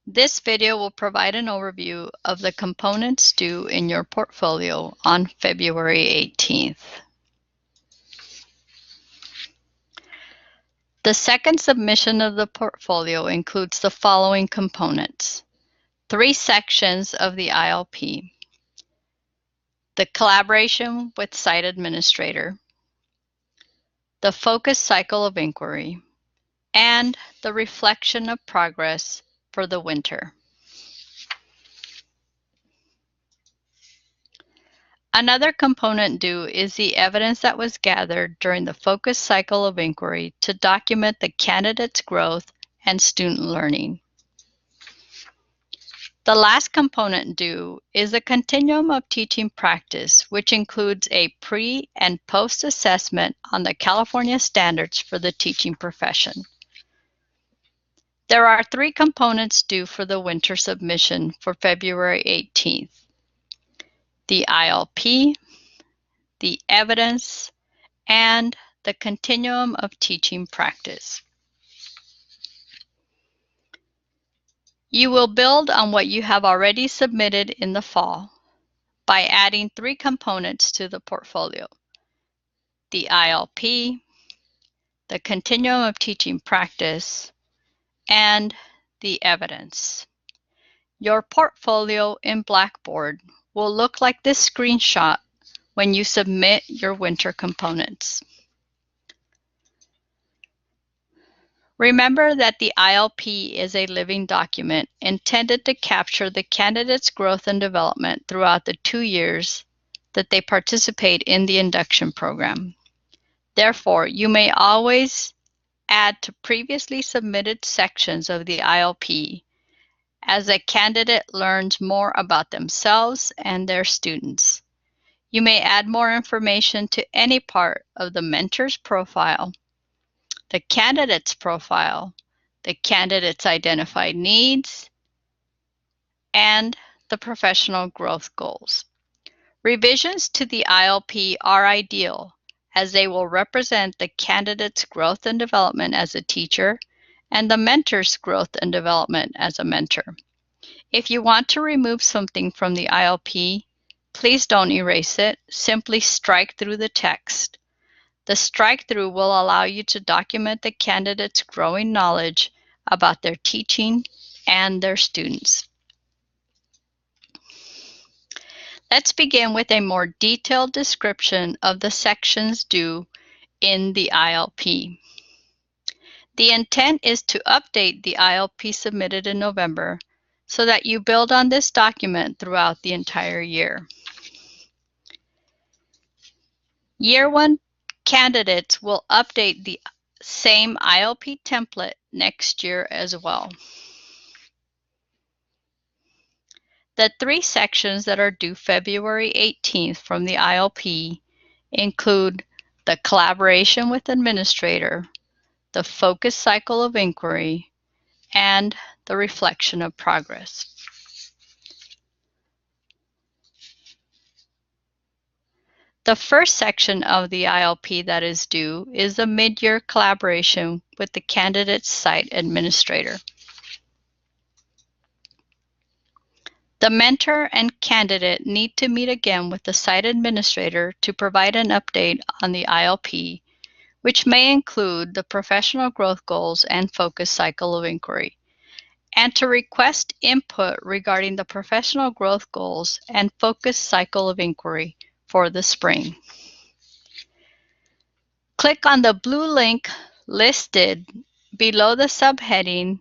This video will provide an overview of the components due in your portfolio on February 18th. The second submission of the portfolio includes the following components: 3 sections of the ILP, the collaboration with site administrator, the focus cycle of inquiry, and the reflection of progress for the winter. Another component due is the evidence that was gathered during the focus cycle of inquiry to document the candidate's growth and student learning. The last component due is a continuum of teaching practice, which includes a pre- and post-assessment on the California standards for the teaching profession. There are 3 components due for the winter submission for February 18th: the ILP, the evidence, and the continuum of teaching practice. You will build on what you have already submitted in the fall by adding 3 components to the portfolio: the ILP, the continuum of teaching practice, and the evidence. Your portfolio in Blackboard will look like this screenshot when you submit your winter components. Remember that the ILP is a living document intended to capture the candidate's growth and development throughout the 2 years that they participate in the induction program. Therefore, you may always add to previously submitted sections of the ILP as a candidate learns more about themselves and their students. You may add more information to any part of the mentor's profile, the candidate's profile, the candidate's identified needs, and the professional growth goals. Revisions to the ILP are ideal as they will represent the candidate's growth and development as a teacher and the mentor's growth and development as a mentor. If you want to remove something from the ILP, please don't erase it, simply strike through the text. The strike-through will allow you to document the candidate's growing knowledge about their teaching and their students. Let's begin with a more detailed description of the sections due in the ILP. The intent is to update the ILP submitted in November so that you build on this document throughout the entire year. Year 1 candidates will update the same ILP template next year as well. The 3 sections that are due February 18th from the ILP include the collaboration with administrator, the focus cycle of inquiry, and the reflection of progress. The first section of the ILP that is due is the mid-year collaboration with the candidate's site administrator. The mentor and candidate need to meet again with the site administrator to provide an update on the ILP, which may include the professional growth goals and focus cycle of inquiry, and to request input regarding the professional growth goals and focus cycle of inquiry for the spring. Click on the blue link listed below the subheading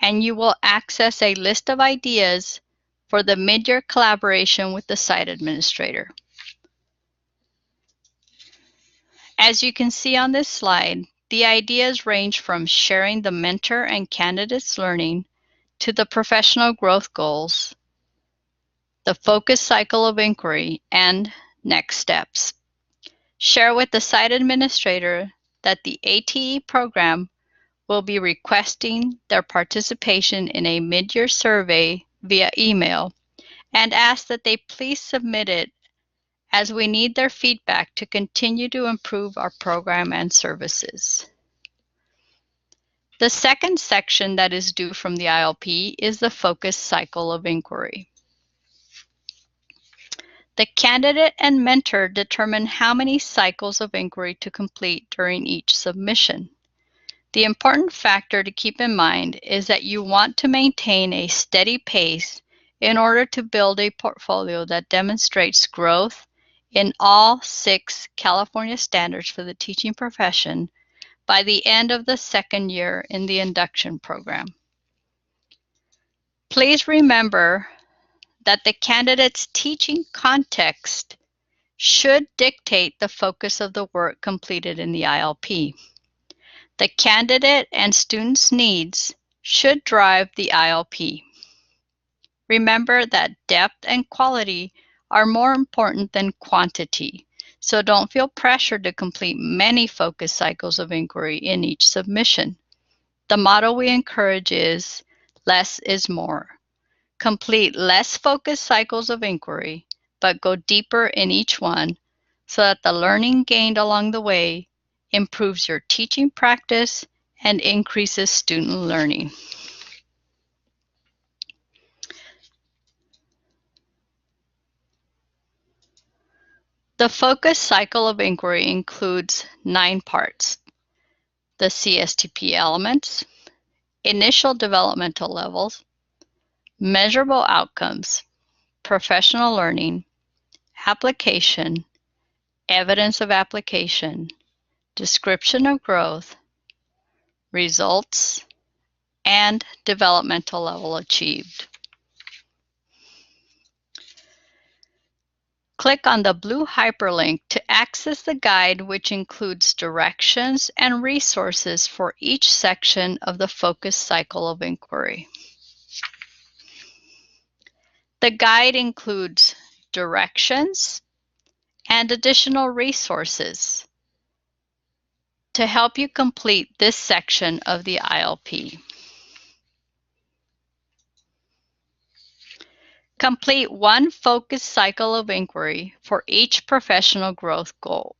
and you will access a list of ideas for the mid-year collaboration with the site administrator. As you can see on this slide, the ideas range from sharing the mentor and candidate's learning to the professional growth goals, the focus cycle of inquiry, and next steps. Share with the site administrator that the ATE program will be requesting their participation in a mid-year survey via email and ask that they please submit it as we need their feedback to continue to improve our program and services. The second section that is due from the ILP is the focus cycle of inquiry. The candidate and mentor determine how many cycles of inquiry to complete during each submission. The important factor to keep in mind is that you want to maintain a steady pace in order to build a portfolio that demonstrates growth in all 6 California standards for the teaching profession by the end of the second year in the induction program. Please remember that the candidate's teaching context should dictate the focus of the work completed in the ILP. The candidate and student's needs should drive the ILP. Remember that depth and quality are more important than quantity, so don't feel pressured to complete many focus cycles of inquiry in each submission. The motto we encourage is less is more. Complete less focus cycles of inquiry, but go deeper in each one so that the learning gained along the way improves your teaching practice and increases student learning. The focus cycle of inquiry includes 9 parts: the CSTP elements, initial developmental levels, measurable outcomes, professional learning, application, evidence of application, description of growth, results, and developmental level achieved. Click on the blue hyperlink to access the guide, which includes directions and resources for each section of the focus cycle of inquiry. The guide includes directions and additional resources to help you complete this section of the ILP. Complete one focus cycle of inquiry for each professional growth goal.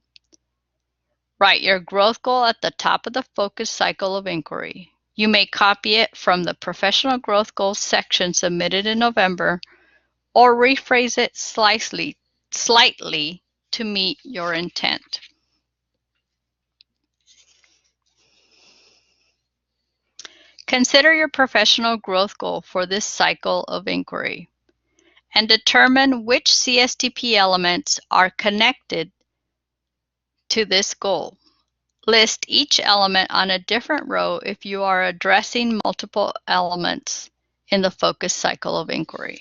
Write your growth goal at the top of the focus cycle of inquiry. You may copy it from the professional growth goals section submitted in November, or rephrase it slightly to meet your intent. Consider your professional growth goal for this cycle of inquiry and determine which CSTP elements are connected to this goal. List each element on a different row if you are addressing multiple elements in the focus cycle of inquiry.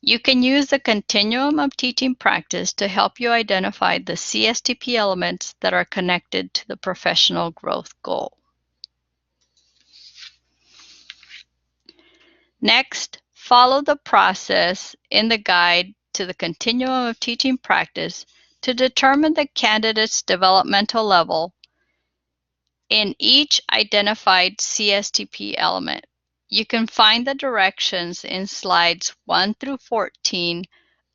You can use the continuum of teaching practice to help you identify the CSTP elements that are connected to the professional growth goal. Next, follow the process in the guide to the continuum of teaching practice to determine the candidate's developmental level in each identified CSTP element. You can find the directions in slides 1 through 14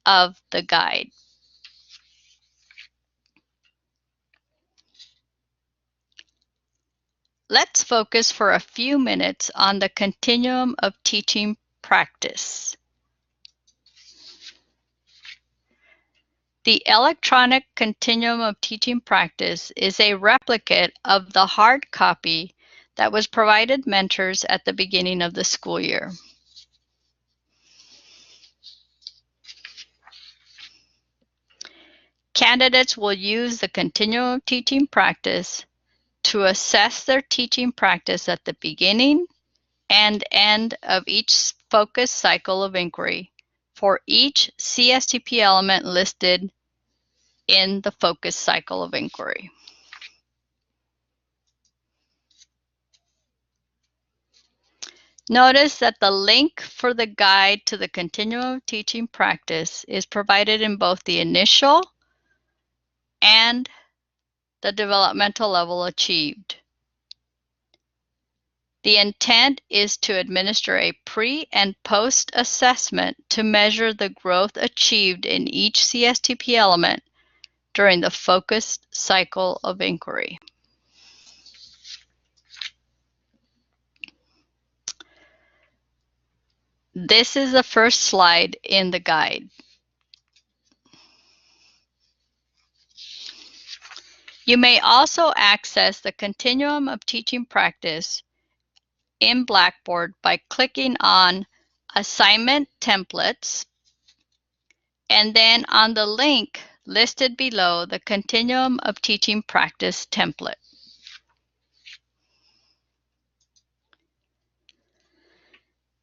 of the guide. Let's focus for a few minutes on the continuum of teaching practice. The electronic continuum of teaching practice is a replicate of the hard copy that was provided mentors at the beginning of the school year. Candidates will use the continuum of teaching practice to assess their teaching practice at the beginning and end of each focus cycle of inquiry for each CSTP element listed in the focus cycle of inquiry. Notice that the link for the guide to the continuum of teaching practice is provided in both the initial and the developmental level achieved. The intent is to administer a pre- and post-assessment to measure the growth achieved in each CSTP element during the focused cycle of inquiry. This is the first slide in the guide. You may also access the continuum of teaching practice in Blackboard by clicking on Assignment Templates and then on the link listed below the Continuum of Teaching Practice template.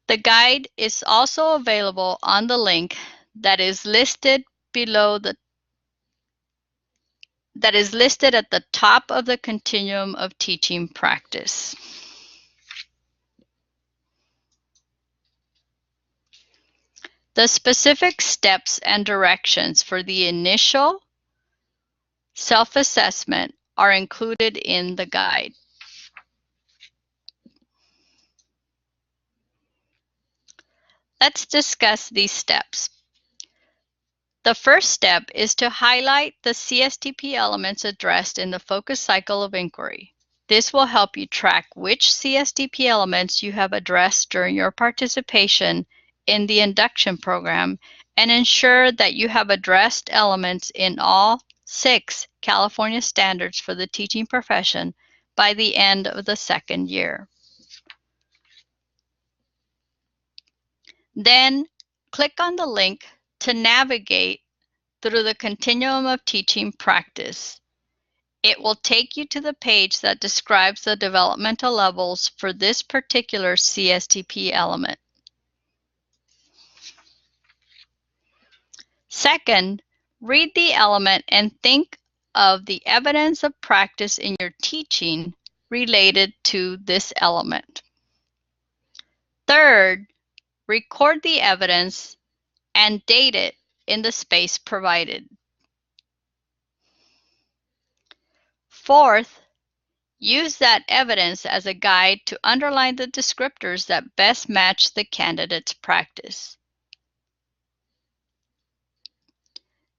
The guide is also available on the link that is listed below that is listed at the top of the Continuum of Teaching Practice. The specific steps and directions for the initial self-assessment are included in the guide. Let's discuss these steps. The first step is to highlight the CSTP elements addressed in the focus cycle of inquiry. This will help you track which CSTP elements you have addressed during your participation in the induction program and ensure that you have addressed elements in all 6 California standards for the teaching profession by the end of the second year. Then click on the link to navigate through the Continuum of Teaching Practice. It will take you to the page that describes the developmental levels for this particular CSTP element. Second, read the element and think of the evidence of practice in your teaching related to this element. Third, record the evidence and date it in the space provided. Fourth, use that evidence as a guide to underline the descriptors that best match the candidate's practice.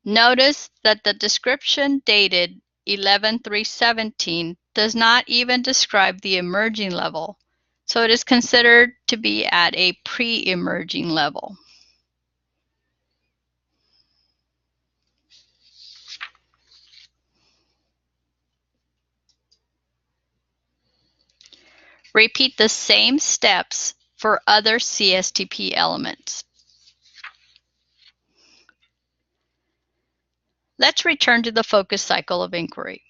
Notice that the description dated 11/3/17 does not even describe the emerging level, so it is considered to be at a pre-emerging level. Repeat the same steps for other CSTP elements. Let's return to the focus cycle of inquiry.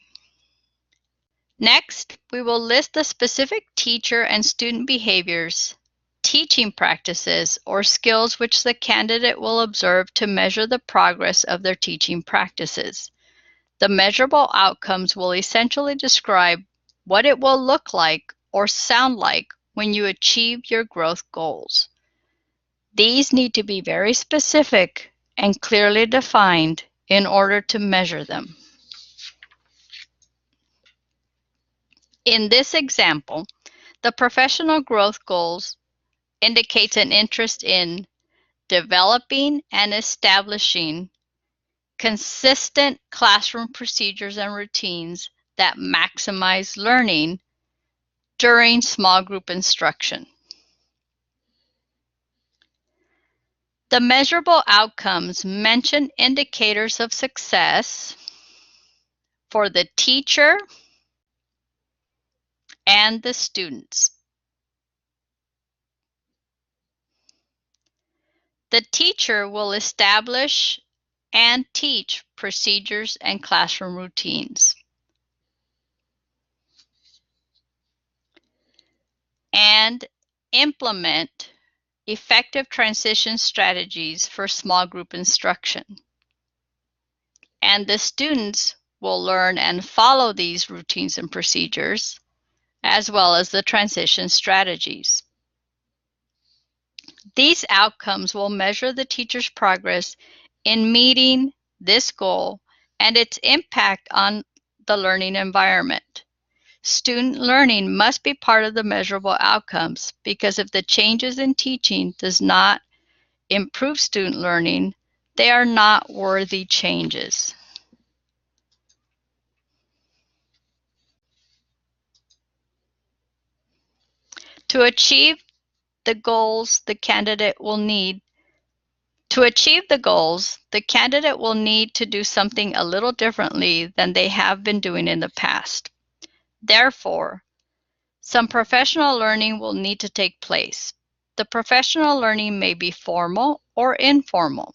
Next, we will list the specific teacher and student behaviors, teaching practices, or skills which the candidate will observe to measure the progress of their teaching practices. The measurable outcomes will essentially describe what it will look like or sound like when you achieve your growth goals. These need to be very specific and clearly defined in order to measure them. In this example, the professional growth goals indicates an interest in developing and establishing consistent classroom procedures and routines that maximize learning during small group instruction. The measurable outcomes mention indicators of success for the teacher and the students. The teacher will establish and teach procedures and classroom routines, and implement effective transition strategies for small group instruction. And the students will learn and follow these routines and procedures, as well as the transition strategies. These outcomes will measure the teacher's progress in meeting this goal and its impact on the learning environment. Student learning must be part of the measurable outcomes, because if the changes in teaching does not improve student learning, they are not worthy changes. To achieve the goals, the candidate will need to do something a little differently than they have been doing in the past. Therefore, some professional learning will need to take place. The professional learning may be formal or informal.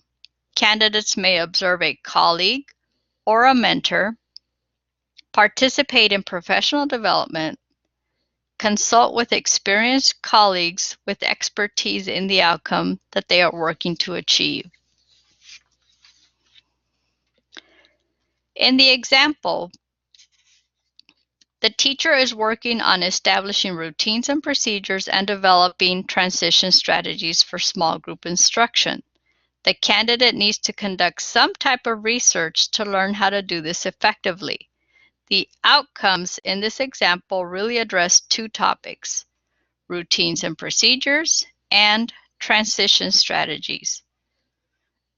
Candidates may observe a colleague or a mentor, participate in professional development, consult with experienced colleagues with expertise in the outcome that they are working to achieve. In the example, the teacher is working on establishing routines and procedures and developing transition strategies for small group instruction. The candidate needs to conduct some type of research to learn how to do this effectively. The outcomes in this example really address two topics: routines and procedures and transition strategies.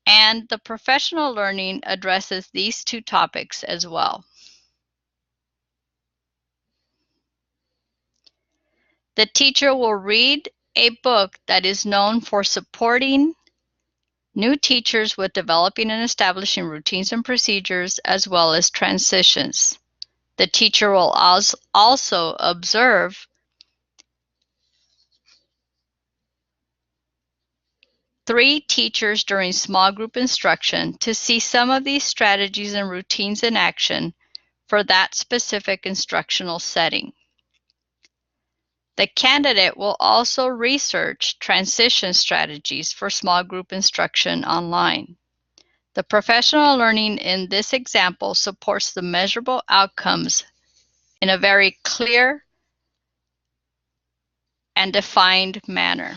And the professional learning addresses these two topics as well. The teacher will read a book that is known for supporting new teachers with developing and establishing routines and procedures as well as transitions. The teacher will also observe 3 teachers during small group instruction to see some of these strategies and routines in action for that specific instructional setting. The candidate will also research transition strategies for small group instruction online. The professional learning in this example supports the measurable outcomes in a very clear and defined manner.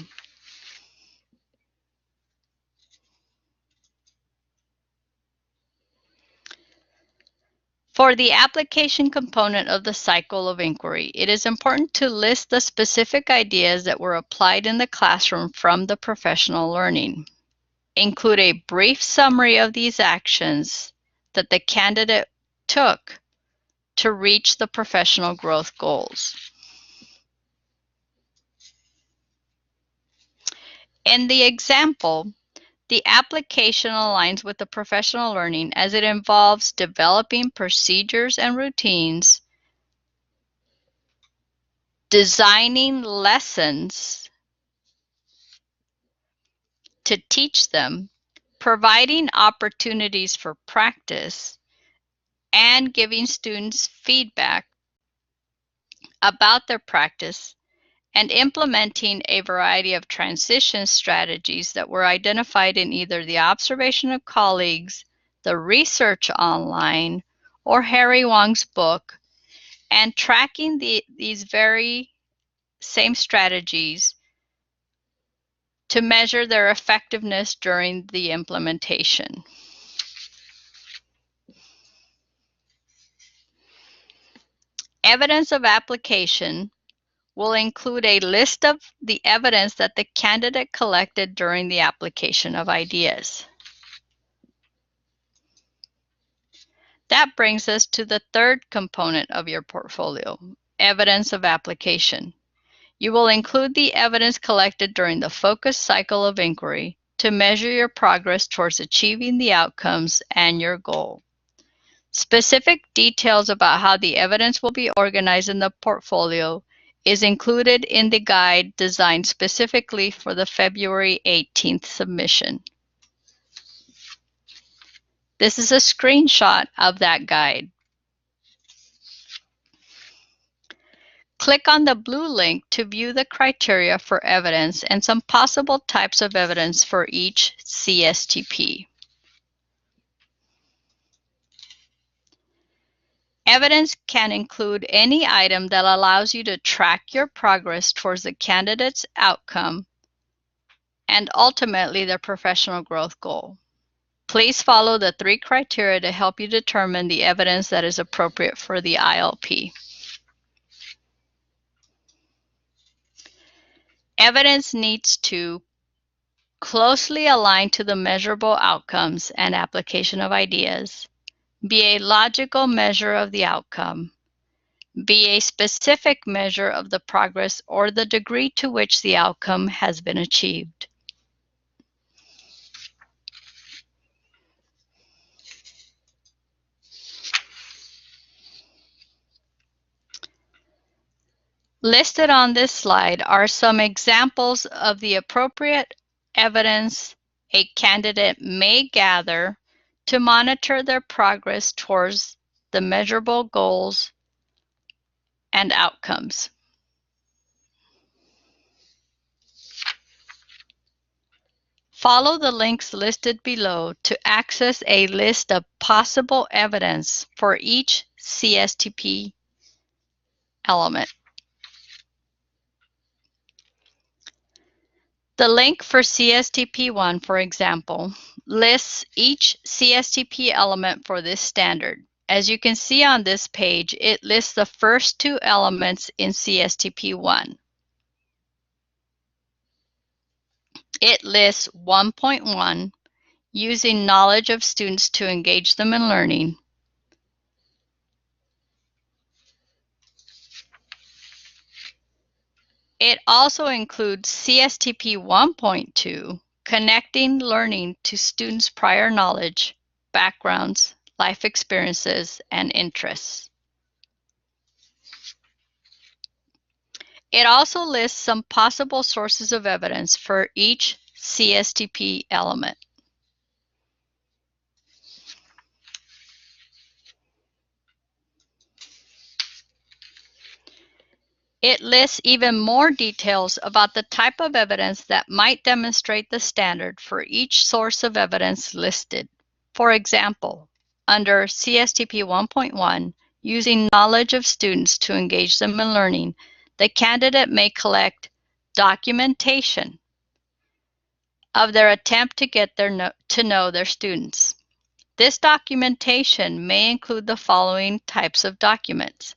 For the application component of the cycle of inquiry, it is important to list the specific ideas that were applied in the classroom from the professional learning. Include a brief summary of these actions that the candidate took to reach the professional growth goals. In the example, the application aligns with the professional learning as it involves developing procedures and routines, designing lessons to teach them, providing opportunities for practice, and giving students feedback about their practice, and implementing a variety of transition strategies that were identified in either the observation of colleagues, the research online, or Harry Wong's book, and tracking these very same strategies to measure their effectiveness during the implementation. Evidence of application will include a list of the evidence that the candidate collected during the application of ideas. That brings us to the third component of your portfolio, evidence of application. You will include the evidence collected during the focus cycle of inquiry to measure your progress towards achieving the outcomes and your goal. Specific details about how the evidence will be organized in the portfolio is included in the guide designed specifically for the February 18th submission. This is a screenshot of that guide. Click on the blue link to view the criteria for evidence and some possible types of evidence for each CSTP. Evidence can include any item that allows you to track your progress towards the candidate's outcome and ultimately their professional growth goal. Please follow the 3 criteria to help you determine the evidence that is appropriate for the ILP. Evidence needs to closely align to the measurable outcomes and application of ideas, be a logical measure of the outcome, be a specific measure of the progress or the degree to which the outcome has been achieved. Listed on this slide are some examples of the appropriate evidence a candidate may gather to monitor their progress towards the measurable goals and outcomes. Follow the links listed below to access a list of possible evidence for each CSTP element. The link for CSTP1, for example, lists each CSTP element for this standard. As you can see on this page, it lists the first two elements in CSTP1. It lists 1.1, using knowledge of students to engage them in learning. It also includes CSTP 1.2, connecting learning to students' prior knowledge, backgrounds, life experiences, and interests. It also lists some possible sources of evidence for each CSTP element. It lists even more details about the type of evidence that might demonstrate the standard for each source of evidence listed. For example, under CSTP 1.1, using knowledge of students to engage them in learning, the candidate may collect documentation of their attempt to get to know their students. This documentation may include the following types of documents: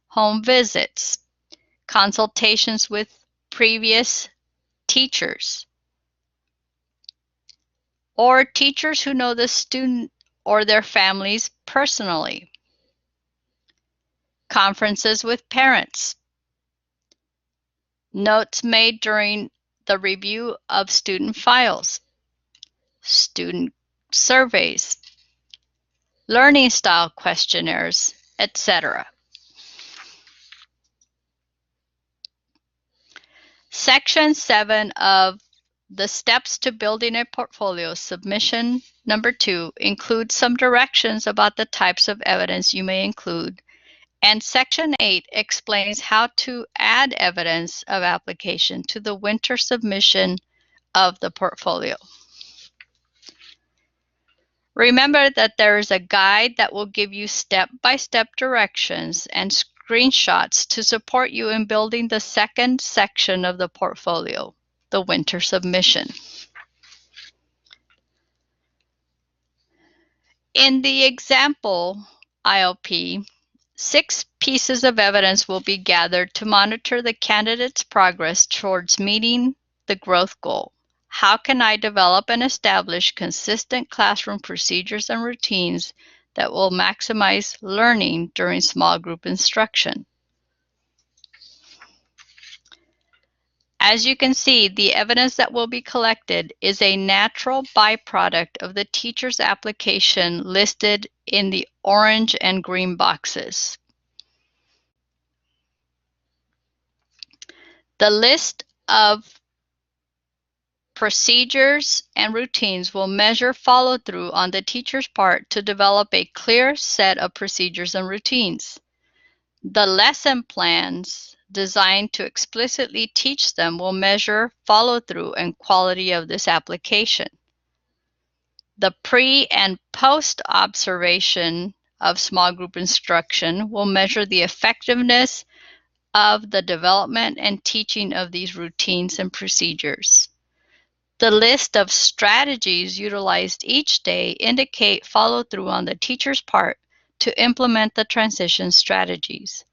home visits, consultations with previous teachers, or teachers who know the student or their families personally, conferences with parents, notes made during the review of student files, student surveys, learning style questionnaires, etc. Section 7 of the Steps to Building a Portfolio, submission number 2, includes some directions about the types of evidence you may include, and Section 8 explains how to add evidence of application to the winter submission of the portfolio. Remember that there is a guide that will give you step-by-step directions and screenshots to support you in building the second section of the portfolio, the winter submission. In the example IOP, 6 pieces of evidence will be gathered to monitor the candidate's progress towards meeting the growth goal. How can I develop and establish consistent classroom procedures and routines that will maximize learning during small group instruction? As you can see, the evidence that will be collected is a natural byproduct of the teacher's application listed in the orange and green boxes. The list of procedures and routines will measure follow-through on the teacher's part to develop a clear set of procedures and routines. The lesson plans designed to explicitly teach them will measure follow-through and quality of this application. The pre- and post-observation of small group instruction will measure the effectiveness of the development and teaching of these routines and procedures. The list of strategies utilized each day indicate follow-through on the teacher's part to implement the transition strategies.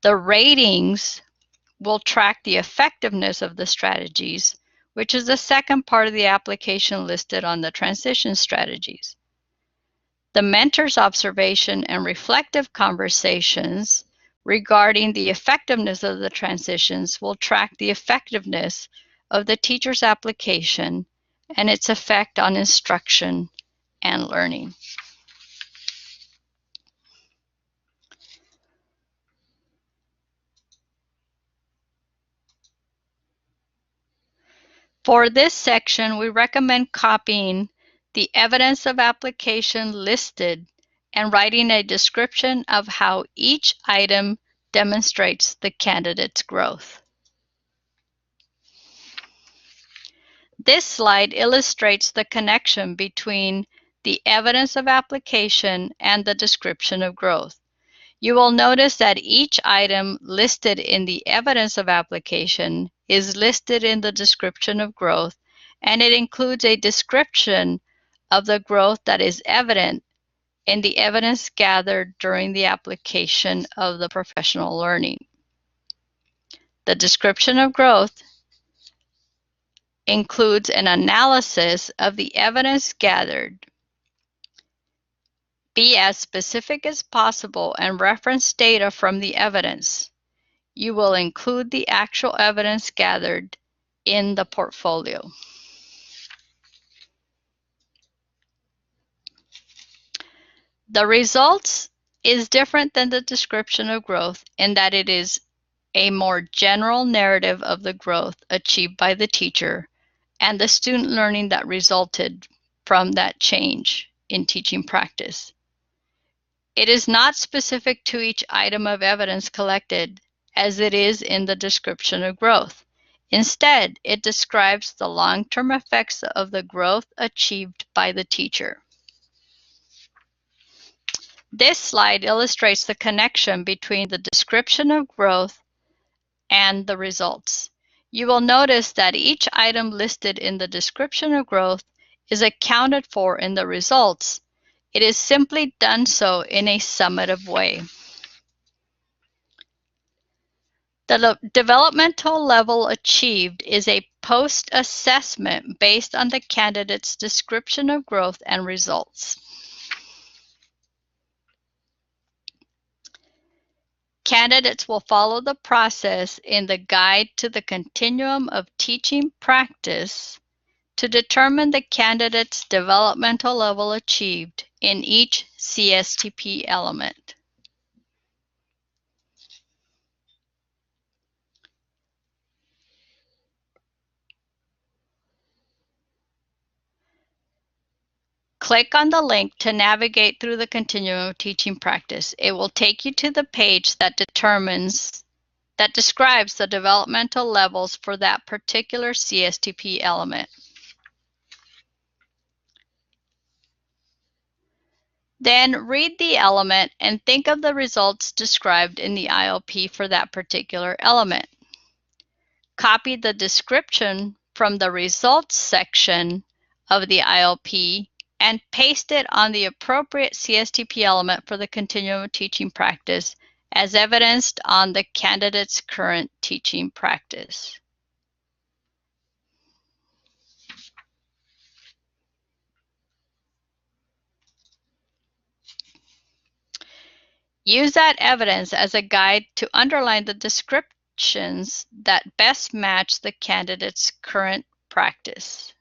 The ratings will track the effectiveness of the strategies, which is the second part of the application listed on the transition strategies. The mentor's observation and reflective conversations regarding the effectiveness of the transitions will track the effectiveness of the teacher's application and its effect on instruction and learning. For this section, we recommend copying the evidence of application listed and writing a description of how each item demonstrates the candidate's growth. This slide illustrates the connection between the evidence of application and the description of growth. You will notice that each item listed in the evidence of application is listed in the description of growth, and it includes a description of the growth that is evident in the evidence gathered during the application of the professional learning. The description of growth includes an analysis of the evidence gathered. Be as specific as possible and reference data from the evidence. You will include the actual evidence gathered in the portfolio. The results is different than the description of growth in that it is a more general narrative of the growth achieved by the teacher and the student learning that resulted from that change in teaching practice. It is not specific to each item of evidence collected as it is in the description of growth. Instead, it describes the long-term effects of the growth achieved by the teacher. This slide illustrates the connection between the description of growth and the results. You will notice that each item listed in the description of growth is accounted for in the results. It is simply done so in a summative way. The developmental level achieved is a post-assessment based on the candidate's description of growth and results. Candidates will follow the process in the Guide to the Continuum of Teaching Practice to determine the candidate's developmental level achieved in each CSTP element. Click on the link to navigate through the continuum of teaching practice. It will take you to the page that describes the developmental levels for that particular CSTP element. Then read the element and think of the results described in the ILP for that particular element. Copy the description from the results section of the ILP and paste it on the appropriate CSTP element for the continuum of teaching practice as evidenced on the candidate's current teaching practice. Use that evidence as a guide to underline the descriptions that best match the candidate's current practice.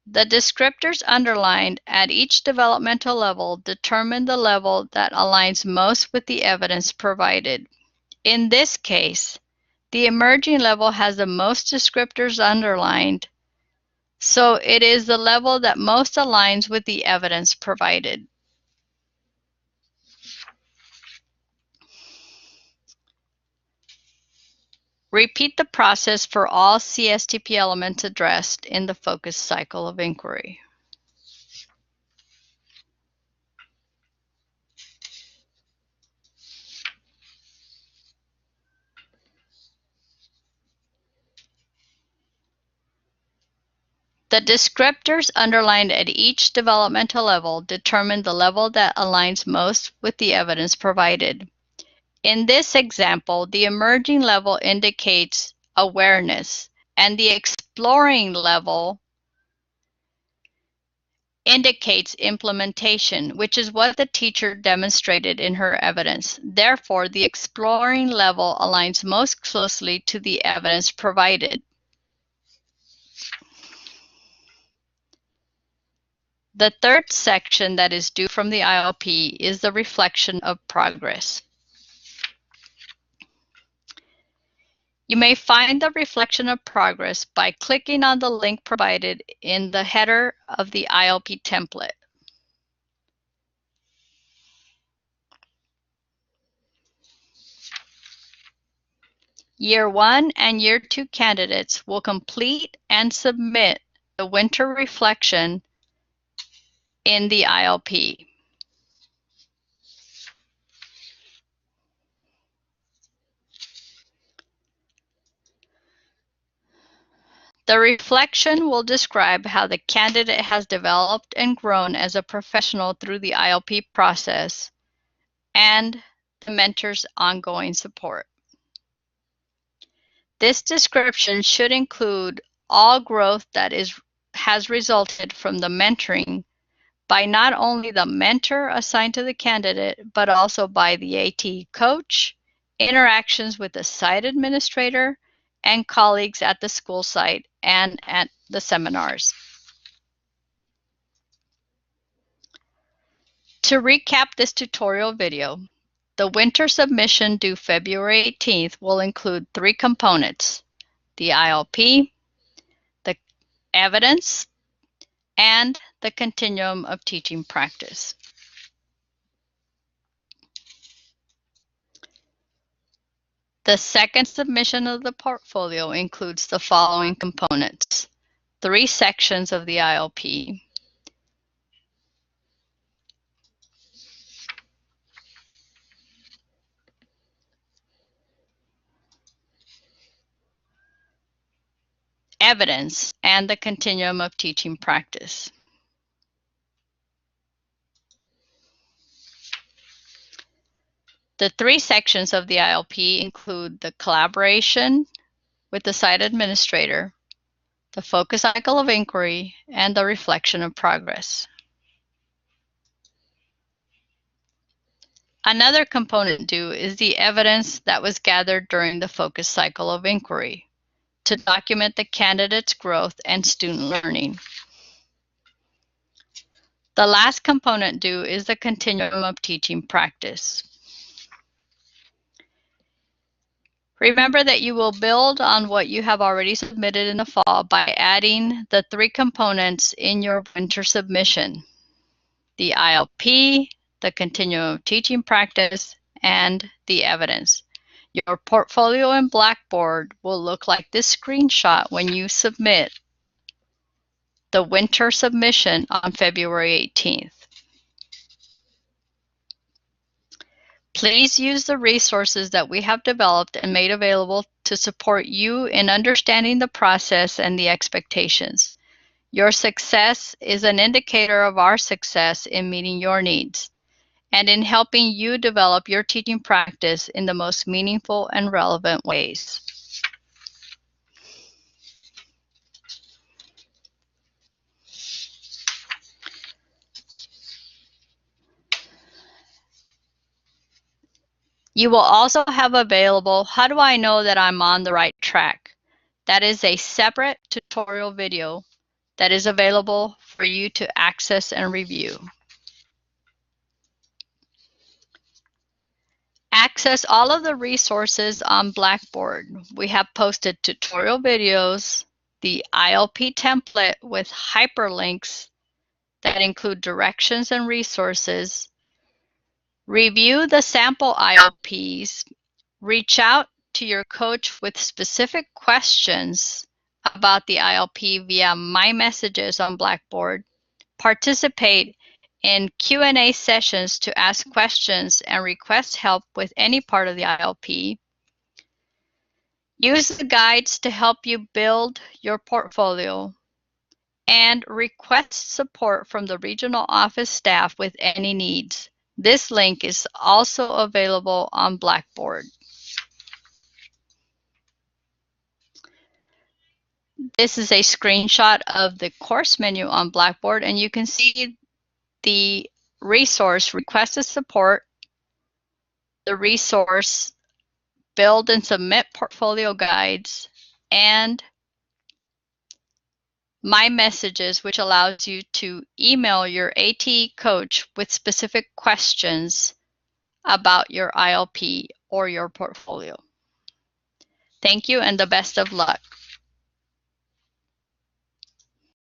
The descriptors underlined at each developmental level determine the level that aligns most with the evidence provided. In this case, the emerging level has the most descriptors underlined, so it is the level that most aligns with the evidence provided. Repeat the process for all CSTP elements addressed in the focus cycle of inquiry. The descriptors underlined at each developmental level determine the level that aligns most with the evidence provided. In this example, the emerging level indicates awareness, and the exploring level indicates implementation, which is what the teacher demonstrated in her evidence. Therefore, the exploring level aligns most closely to the evidence provided. The third section that is due from the ILP is the reflection of progress. You may find the reflection of progress by clicking on the link provided in the header of the ILP template. Year 1 and Year 2 candidates will complete and submit the winter reflection in the ILP. The reflection will describe how the candidate has developed and grown as a professional through the ILP process and the mentor's ongoing support. This description should include all growth that has resulted from the mentoring by not only the mentor assigned to the candidate, but also by the AT coach, interactions with the site administrator, and colleagues at the school site and at the seminars. To recap this tutorial video, the winter submission due February 18th will include 3 components: the ILP, the evidence, and the continuum of teaching practice. The second submission of the portfolio includes the following components: 3 sections of the ILP, evidence, and the continuum of teaching practice. The 3 sections of the ILP include the collaboration with the site administrator, the focus cycle of inquiry, and the reflection of progress. Another component due is the evidence that was gathered during the focus cycle of inquiry to document the candidate's growth and student learning. The last component due is the continuum of teaching practice. Remember that you will build on what you have already submitted in the fall by adding the 3 components in your winter submission: the ILP, the continuum of teaching practice, and the evidence. Your portfolio in Blackboard will look like this screenshot when you submit the winter submission on February 18th. Please use the resources that we have developed and made available to support you in understanding the process and the expectations. Your success is an indicator of our success in meeting your needs and in helping you develop your teaching practice in the most meaningful and relevant ways. You will also have available, how do I know that I'm on the right track? That is a separate tutorial video that is available for you to access and review. Access all of the resources on Blackboard. We have posted tutorial videos, the ILP template with hyperlinks that include directions and resources. Review the sample ILPs. Reach out to your coach with specific questions about the ILP via My Messages on Blackboard. Participate in Q&A sessions to ask questions and request help with any part of the ILP. Use the guides to help you build your portfolio and request support from the regional office staff with any needs. This link is also available on Blackboard. This is a screenshot of the course menu on Blackboard, and you can see the resource Request a Support, the resource Build and Submit Portfolio Guides, and My Messages, which allows you to email your AT coach with specific questions about your ILP or your portfolio. Thank you and the best of luck.